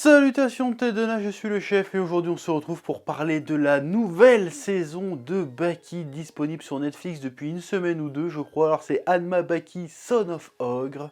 Salutations Tedena, je suis le chef et aujourd'hui on se retrouve pour parler de la nouvelle saison de Baki disponible sur Netflix depuis une semaine ou deux je crois. Alors c'est Hanma Baki Son of Ogre.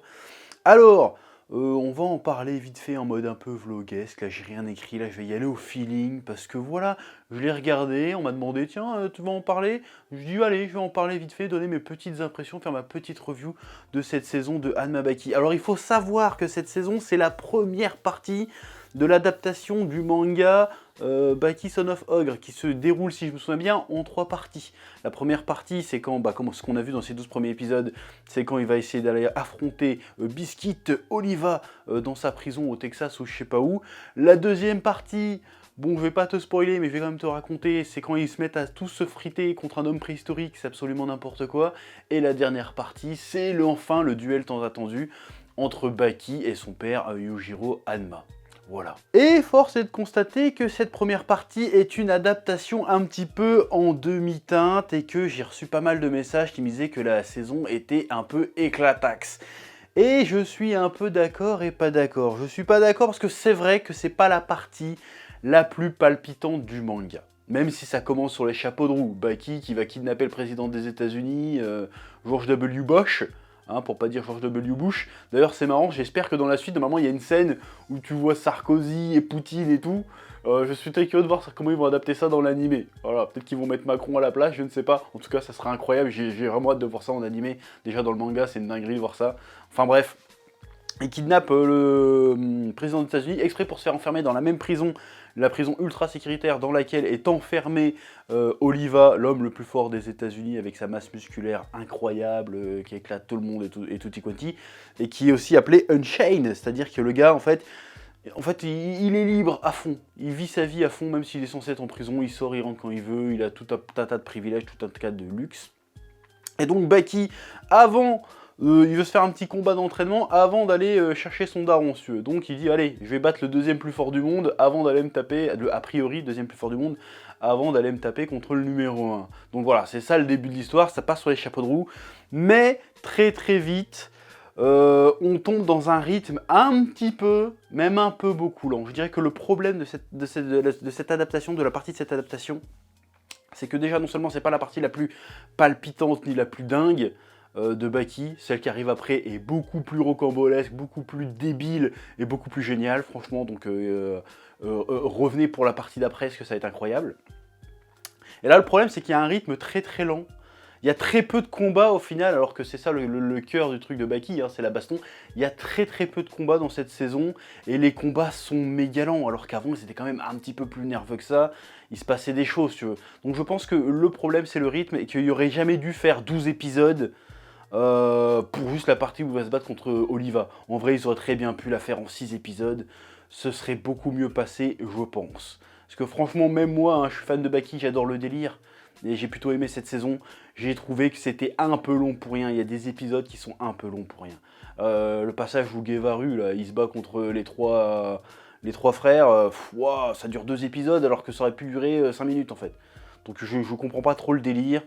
Alors, on va en parler vite fait en mode un peu vloguesque, là j'ai rien écrit, là je vais y aller au feeling parce que voilà, je l'ai regardé, on m'a demandé tiens tu vas en parler? Je dis allez je vais en parler vite fait, donner mes petites impressions, faire ma petite review de cette saison de Hanma Baki. Alors il faut savoir que cette saison c'est la première partie de l'adaptation du manga Baki Son of Ogre qui se déroule, si je me souviens bien, en 3 parties. La première partie, c'est quand, comme ce qu'on a vu dans ces 12 premiers épisodes, c'est quand il va essayer d'aller affronter Biscuit Oliva dans sa prison au Texas ou je sais pas où. La deuxième partie, bon, je vais pas te spoiler, mais je vais quand même te raconter, c'est quand ils se mettent à tous se friter contre un homme préhistorique, c'est absolument n'importe quoi. Et la dernière partie, c'est enfin le duel tant attendu entre Baki et son père Yujiro Hanma. Voilà. Et force est de constater que cette première partie est une adaptation un petit peu en demi-teinte et que j'ai reçu pas mal de messages qui me disaient que la saison était un peu éclataxe. Et je suis un peu d'accord et pas d'accord. Je suis pas d'accord parce que c'est vrai que c'est pas la partie la plus palpitante du manga. Même si ça commence sur les chapeaux de roue. Baki qui va kidnapper le président des États-Unis, George W. Bush. Hein, pour pas dire George W. Bush. D'ailleurs c'est marrant, j'espère que dans la suite, normalement il y a une scène où tu vois Sarkozy et Poutine et tout. Je suis très curieux de voir comment ils vont adapter ça dans l'animé. Voilà, peut-être qu'ils vont mettre Macron à la place, je ne sais pas. En tout cas ça sera incroyable, j'ai vraiment hâte de voir ça en animé. Déjà dans le manga c'est une dinguerie de voir ça. Enfin bref. Il kidnappe le président des États-Unis exprès pour se faire enfermer dans la même prison, la prison ultra sécuritaire dans laquelle est enfermé Oliva, l'homme le plus fort des États-Unis avec sa masse musculaire incroyable, qui éclate tout le monde et tutti quanti, et qui est aussi appelé Unchained, c'est-à-dire que le gars en fait il est libre à fond, il vit sa vie à fond même s'il est censé être en prison, il sort, il rentre quand il veut, il a tout un tas de privilèges, tout un tas de luxe. Et donc Baki, avant... il veut se faire un petit combat d'entraînement avant d'aller chercher son daron, si tu veux. Donc il dit, allez, je vais battre le deuxième plus fort du monde avant d'aller me taper, a priori, deuxième plus fort du monde, avant d'aller me taper contre le numéro 1. Donc voilà, c'est ça le début de l'histoire, ça passe sur les chapeaux de roue. Mais très très vite, on tombe dans un rythme un petit peu, même un peu beaucoup lent. Je dirais que le problème de cette adaptation, de la partie de cette adaptation, c'est que déjà non seulement c'est pas la partie la plus palpitante ni la plus dingue, de Baki, celle qui arrive après est beaucoup plus rocambolesque, beaucoup plus débile et beaucoup plus géniale, franchement, donc revenez pour la partie d'après, parce que ça va être incroyable. Et là, le problème, c'est qu'il y a un rythme très très lent, il y a très peu de combats au final, alors que c'est ça le cœur du truc de Baki, hein, c'est la baston. Il y a très très peu de combats dans cette saison, et les combats sont méga lents, alors qu'avant, ils étaient quand même un petit peu plus nerveux que ça, il se passait des choses, tu veux. Donc je pense que le problème, c'est le rythme, et qu'il n'y aurait jamais dû faire 12 épisodes, pour juste la partie où il va se battre contre Oliva. En vrai, ils auraient très bien pu la faire en 6 épisodes. Ce serait beaucoup mieux passé, je pense. Parce que franchement, même moi, hein, je suis fan de Baki, j'adore le délire. Et j'ai plutôt aimé cette saison. J'ai trouvé que c'était un peu long pour rien. Il y a des épisodes qui sont un peu longs pour rien. Le passage où Gevaru, là, il se bat contre les trois frères, wow, ça dure 2 épisodes alors que ça aurait pu durer 5 minutes en fait. Donc je comprends pas trop le délire.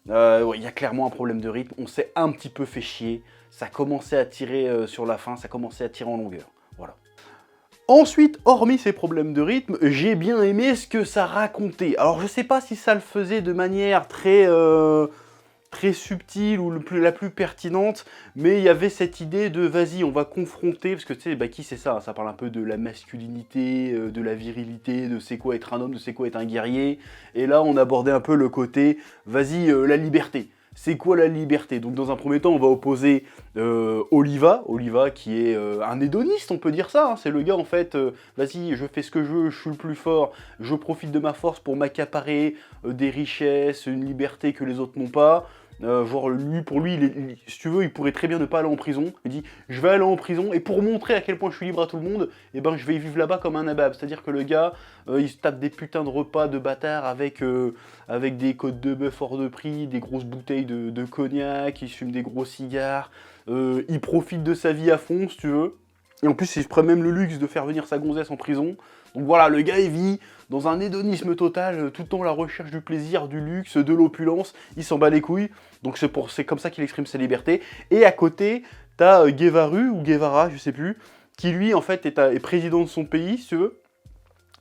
Ouais, y a clairement un problème de rythme, on s'est un petit peu fait chier, ça commençait à tirer sur la fin, ça commençait à tirer en longueur, voilà. Ensuite, hormis ces problèmes de rythme, j'ai bien aimé ce que ça racontait. Alors je sais pas si ça le faisait de manière très subtile ou la plus pertinente, mais il y avait cette idée de vas-y on va confronter, parce que tu sais Baki c'est ça, ça parle un peu de la masculinité, de la virilité, de c'est quoi être un homme, de c'est quoi être un guerrier, et là on abordait un peu le côté vas-y la liberté. C'est quoi la liberté? Donc dans un premier temps on va opposer Oliva qui est un hédoniste, on peut dire ça, hein. C'est le gars en fait, vas-y je fais ce que je veux, je suis le plus fort, je profite de ma force pour m'accaparer des richesses, une liberté que les autres n'ont pas. Genre lui, pour lui, si tu veux, il pourrait très bien ne pas aller en prison. Il dit, je vais aller en prison, et pour montrer à quel point je suis libre à tout le monde, eh ben je vais vivre là-bas comme un nabab. C'est-à-dire que le gars, il se tape des putains de repas de bâtard avec des côtes de bœuf hors de prix, des grosses bouteilles de cognac, il fume des gros cigares, il profite de sa vie à fond, si tu veux. Et en plus, il se prend même le luxe de faire venir sa gonzesse en prison. Donc voilà, le gars, il vit dans un hédonisme total, tout le temps la recherche du plaisir, du luxe, de l'opulence, il s'en bat les couilles. Donc c'est comme ça qu'il exprime sa liberté. Et à côté, t'as Gevaru, ou Guevara, je sais plus, qui lui, en fait, est président de son pays, si tu veux,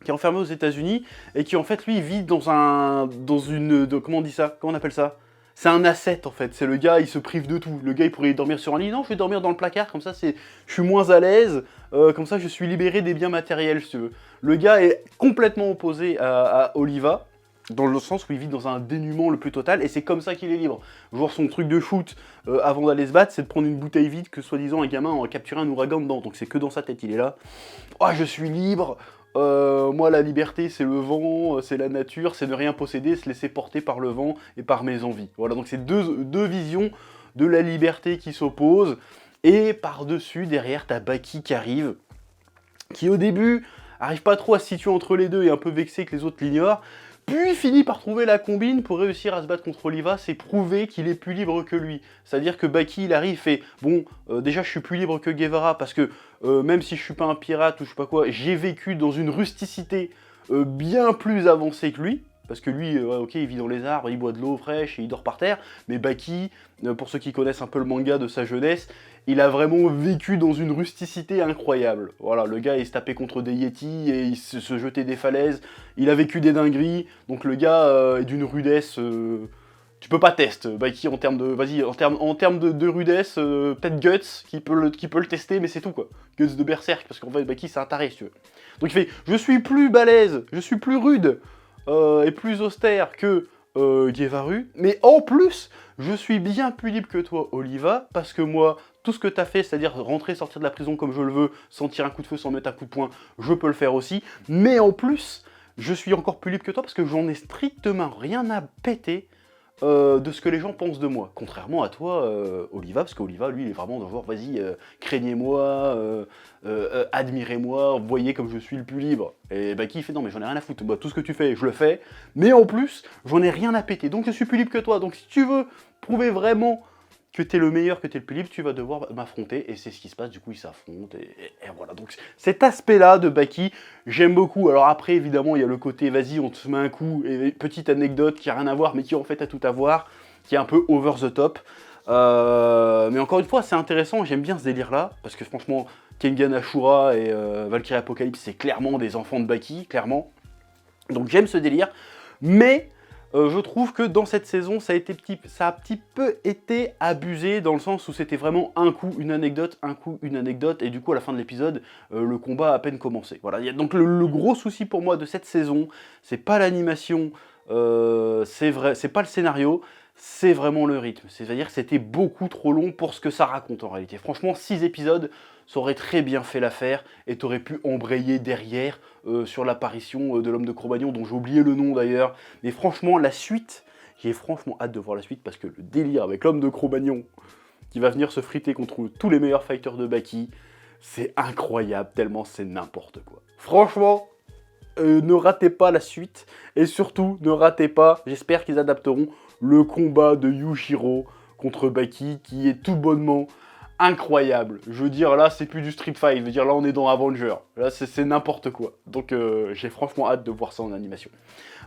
qui est enfermé aux États-Unis, et qui, en fait, lui, vit comment on dit ça? Comment on appelle ça? C'est un asset, en fait. C'est le gars, il se prive de tout. Le gars, il pourrait dormir sur un lit. Non, je vais dormir dans le placard, comme ça, je suis moins à l'aise. Comme ça, je suis libéré des biens matériels, si tu veux. Le gars est complètement opposé à Oliva, dans le sens où il vit dans un dénuement le plus total, et c'est comme ça qu'il est libre. Genre, son truc de shoot, avant d'aller se battre, c'est de prendre une bouteille vide que, soi-disant, un gamin a capturé un ouragan dedans. Donc, c'est que dans sa tête, il est là. « Ah, je suis libre !» moi, la liberté, c'est le vent, c'est la nature, c'est ne rien posséder, se laisser porter par le vent et par mes envies. Voilà, donc c'est deux visions de la liberté qui s'opposent. Et par-dessus, derrière, t'as Baki qui arrive, qui au début arrive pas trop à se situer entre les deux et un peu vexé que les autres l'ignorent, puis finit par trouver la combine pour réussir à se battre contre Oliva, c'est prouver qu'il est plus libre que lui. C'est-à-dire que Baki, il arrive et bon, déjà je suis plus libre que Guevara parce que même si je suis pas un pirate ou je sais pas quoi, j'ai vécu dans une rusticité bien plus avancée que lui. Parce que lui, ok, il vit dans les arbres, il boit de l'eau fraîche et il dort par terre. Mais Baki, pour ceux qui connaissent un peu le manga de sa jeunesse, il a vraiment vécu dans une rusticité incroyable. Voilà, le gars, il se tapait contre des yétis et il se jetait des falaises. Il a vécu des dingueries. Donc le gars est d'une rudesse... tu peux pas tester. Baki, en termes de... Vas-y, en termes de rudesse, peut-être Guts qui peut le tester, mais c'est tout, quoi. Guts de Berserk, parce qu'en fait, Baki, c'est un taré, si tu veux. Donc il fait, je suis plus balèze, je suis plus rude, et plus austère que Guevaru, mais en plus, je suis bien plus libre que toi, Oliva, parce que moi, tout ce que t'as fait, c'est-à-dire rentrer, sortir de la prison comme je le veux, sans tirer un coup de feu, sans mettre un coup de poing, je peux le faire aussi, mais en plus, je suis encore plus libre que toi, parce que j'en ai strictement rien à péter de ce que les gens pensent de moi. Contrairement à toi, Oliva, parce qu'Oliva, lui, il est vraiment dans genre, vas-y, craignez-moi, admirez-moi, voyez comme je suis le plus libre. Et Baki, il fait, non, mais j'en ai rien à foutre. Bah, tout ce que tu fais, je le fais, mais en plus, j'en ai rien à péter, donc je suis plus libre que toi. Donc si tu veux prouver vraiment que t'es le meilleur, que t'es le plus libre, tu vas devoir m'affronter, et c'est ce qui se passe, du coup ils s'affrontent, et voilà. Donc cet aspect-là de Baki, j'aime beaucoup. Alors après, évidemment, il y a le côté, vas-y, on te met un coup, et petite anecdote qui a rien à voir, mais qui en fait a tout à voir, qui est un peu over the top. Mais encore une fois, c'est intéressant, j'aime bien ce délire-là, parce que franchement, Kengan Ashura et Valkyrie Apocalypse, c'est clairement des enfants de Baki, clairement. Donc j'aime ce délire, mais... je trouve que dans cette saison, ça a un petit peu été abusé, dans le sens où c'était vraiment un coup, une anecdote, et du coup, à la fin de l'épisode, le combat a à peine commencé. Voilà. Donc le gros souci pour moi de cette saison, c'est pas l'animation, c'est pas le scénario, c'est vraiment le rythme. C'est-à-dire que c'était beaucoup trop long pour ce que ça raconte en réalité. Franchement, 6 épisodes, ça aurait très bien fait l'affaire, et t'aurais pu embrayer derrière sur l'apparition de l'homme de Cro-Magnon, dont j'ai oublié le nom d'ailleurs. Mais franchement, la suite, j'ai franchement hâte de voir la suite, parce que le délire avec l'homme de Cro-Magnon, qui va venir se friter contre tous les meilleurs fighters de Baki, c'est incroyable, tellement c'est n'importe quoi. Franchement, ne ratez pas la suite, et surtout, ne ratez pas, j'espère qu'ils adapteront, le combat de Yujiro contre Baki, qui est tout bonnement incroyable. Je veux dire, là, c'est plus du Street Fight. Je veux dire, là, on est dans Avenger. Là, c'est n'importe quoi. Donc, j'ai franchement hâte de voir ça en animation.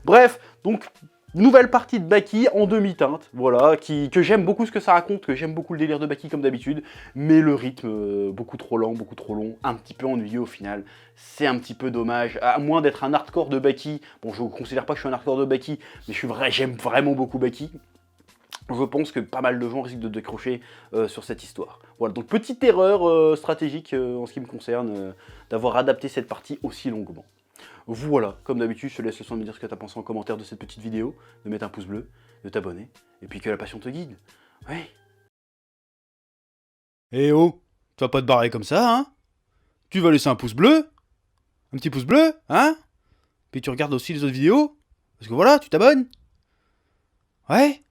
Bref, donc, nouvelle partie de Baki en demi-teinte. Voilà, que j'aime beaucoup ce que ça raconte, que j'aime beaucoup le délire de Baki comme d'habitude. Mais le rythme, beaucoup trop lent, beaucoup trop long, un petit peu ennuyeux au final. C'est un petit peu dommage. À moins d'être un hardcore de Baki. Bon, je ne considère pas que je suis un hardcore de Baki, mais j'aime vraiment beaucoup Baki. Je pense que pas mal de gens risquent de décrocher sur cette histoire. Voilà, donc petite erreur stratégique en ce qui me concerne, d'avoir adapté cette partie aussi longuement. Voilà, comme d'habitude, je te laisse le soin de me dire ce que tu as pensé en commentaire de cette petite vidéo, de mettre un pouce bleu, de t'abonner, et puis que la passion te guide. Ouais. Eh oh, tu vas pas te barrer comme ça, hein? Tu vas laisser un pouce bleu? Un petit pouce bleu, hein? Puis tu regardes aussi les autres vidéos? Parce que voilà, tu t'abonnes? Ouais?